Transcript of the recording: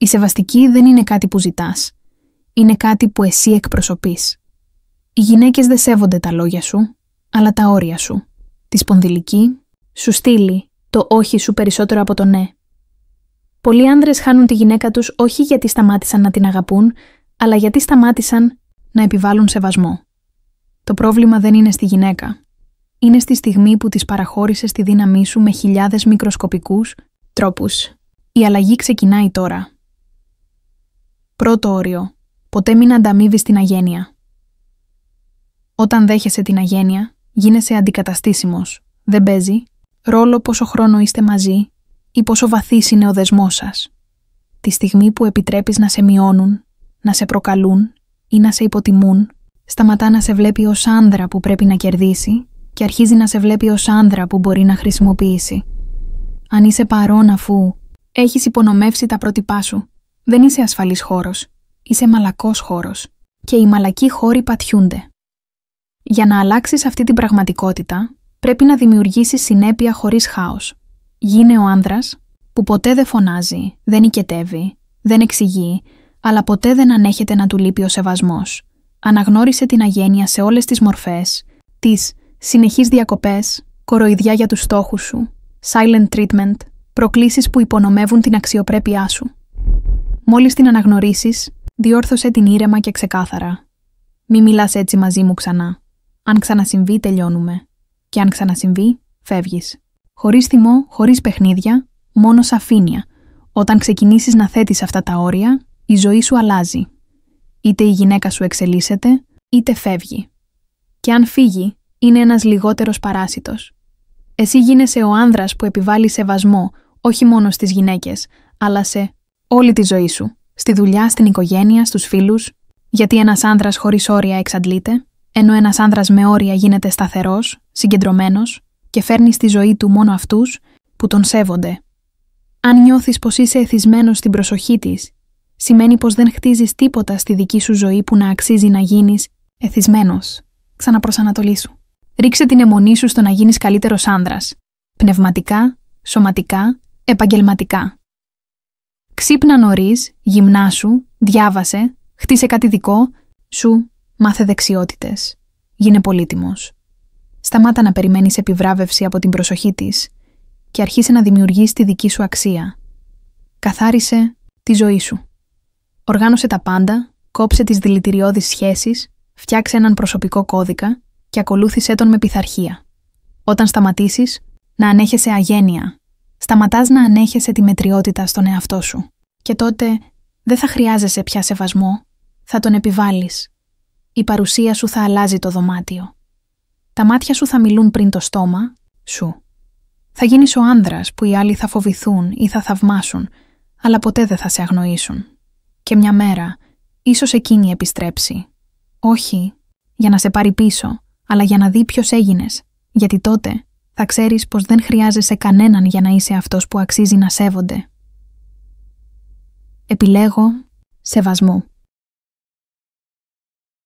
Η σεβαστική δεν είναι κάτι που ζητάς. Είναι κάτι που εσύ εκπροσωπείς. Οι γυναίκες δεν σέβονται τα λόγια σου, αλλά τα όρια σου. Τη σπονδυλική σου στείλει το όχι σου περισσότερο από το ναι. Πολλοί άνδρες χάνουν τη γυναίκα τους όχι γιατί σταμάτησαν να την αγαπούν, αλλά γιατί σταμάτησαν να επιβάλλουν σεβασμό. Το πρόβλημα δεν είναι στη γυναίκα. Είναι στη στιγμή που της παραχώρησες τη δύναμή σου με χιλιάδες μικροσκοπικούς τρόπους. Η αλλαγή ξεκινάει τώρα. Πρώτο όριο. Ποτέ μην ανταμείβεις την αγένεια. Όταν δέχεσαι την αγένεια, γίνεσαι αντικαταστήσιμος. Δεν παίζει ρόλο πόσο χρόνο είστε μαζί ή πόσο βαθύς είναι ο δεσμός σας. Τη στιγμή που επιτρέπεις να σε μειώνουν, να σε προκαλούν ή να σε υποτιμούν, σταματά να σε βλέπει ως άνδρα που πρέπει να κερδίσει και αρχίζει να σε βλέπει ως άνδρα που μπορεί να χρησιμοποιήσει. Αν είσαι παρόν αφού έχεις υπονομεύσει τα πρότυπά σου, δεν είσαι ασφαλής χώρος, είσαι μαλακός χώρος και οι μαλακοί χώροι πατιούνται. Για να αλλάξεις αυτή την πραγματικότητα, πρέπει να δημιουργήσεις συνέπεια χωρίς χάος. Γίνε ο άνδρας που ποτέ δεν φωνάζει, δεν οικετεύει, δεν εξηγεί, αλλά ποτέ δεν ανέχεται να του λείπει ο σεβασμός. Αναγνώρισε την αγένεια σε όλες τις μορφές, τις συνεχείς διακοπές, κοροϊδιά για τους στόχους σου, silent treatment, προκλήσεις που υπονομεύουν την αξιοπρέπειά σου. Μόλις την αναγνωρίσεις, διόρθωσε την ήρεμα και ξεκάθαρα. Μη μιλάς έτσι μαζί μου ξανά. Αν ξανασυμβεί, τελειώνουμε. Και αν ξανασυμβεί, φεύγεις. Χωρίς θυμό, χωρίς παιχνίδια, μόνο σαφήνεια. Όταν ξεκινήσεις να θέτεις αυτά τα όρια, η ζωή σου αλλάζει. Είτε η γυναίκα σου εξελίσσεται, είτε φεύγει. Και αν φύγει, είναι ένας λιγότερος παράσιτος. Εσύ γίνεσαι ο άνδρας που επιβάλλει σεβασμό, όχι μόνο στις γυναίκες, αλλά σε όλη τη ζωή σου. Στη δουλειά, στην οικογένεια, στους φίλους. Γιατί ένας άνδρας χωρίς όρια εξαντλείται, ενώ ένας άνδρας με όρια γίνεται σταθερός, συγκεντρωμένος και φέρνει στη ζωή του μόνο αυτούς που τον σέβονται. Αν νιώθεις πως είσαι εθισμένος στην προσοχή της, σημαίνει πως δεν χτίζεις τίποτα στη δική σου ζωή που να αξίζει να γίνεις εθισμένος. Ξαναπροσανατολίσου. Ρίξε την αιμονή σου στο να γίνεις καλύτερος άνδρας. Πνευματικά, σωματικά, επαγγελματικά. Ξύπνα νωρίς, γυμνάσου, διάβασε, χτίσε κάτι δικό σου, μάθε δεξιότητες. Γίνε πολύτιμος. Σταμάτα να περιμένεις επιβράβευση από την προσοχή της και αρχίσε να δημιουργείς τη δική σου αξία. Καθάρισε τη ζωή σου. Οργάνωσε τα πάντα, κόψε τις δηλητηριώδεις σχέσεις, φτιάξε έναν προσωπικό κώδικα και ακολούθησέ τον με πειθαρχία. Όταν σταματήσεις, να ανέχεσαι αγένεια. Σταματάς να ανέχεσαι τη μετριότητα στον εαυτό σου. Και τότε δεν θα χρειάζεσαι πια σεβασμό, θα τον επιβάλλεις. Η παρουσία σου θα αλλάζει το δωμάτιο. Τα μάτια σου θα μιλούν πριν το στόμα σου. Θα γίνεις ο άνδρας που οι άλλοι θα φοβηθούν ή θα θαυμάσουν, αλλά ποτέ δεν θα σε αγνοήσουν. Και μια μέρα, ίσως εκείνη επιστρέψει. Όχι για να σε πάρει πίσω, αλλά για να δει ποιος έγινες, γιατί τότε θα ξέρεις πως δεν χρειάζεσαι κανέναν για να είσαι αυτός που αξίζει να σέβονται. Επιλέγω σεβασμό.